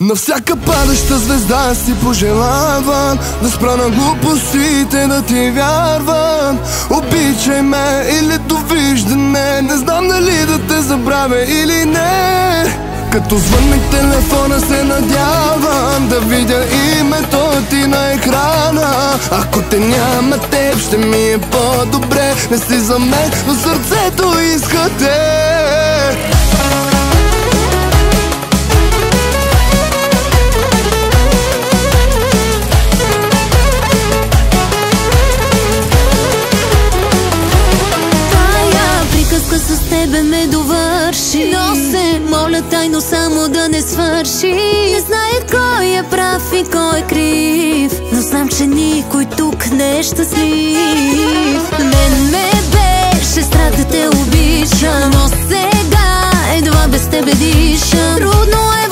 На всяка падаща звезда си пожелавам да спра на глупостите, да ти вярвам. Обичай ме или довиждане, не знам дали да те забравя или не. Като звънне телефона се надявам да видя името ти на екрана. Ако те няма теб, ще ми е по-добре. Не си за мен, но сърцето иска те. С тебе ме довърши, но се моля тайно само да не свърши. Не знае кой е прав и кой е крив, но знам, че никой тук не е щастлив. Мен ме беше страх да те обичам, но сега едва без тебе дишам. Трудно е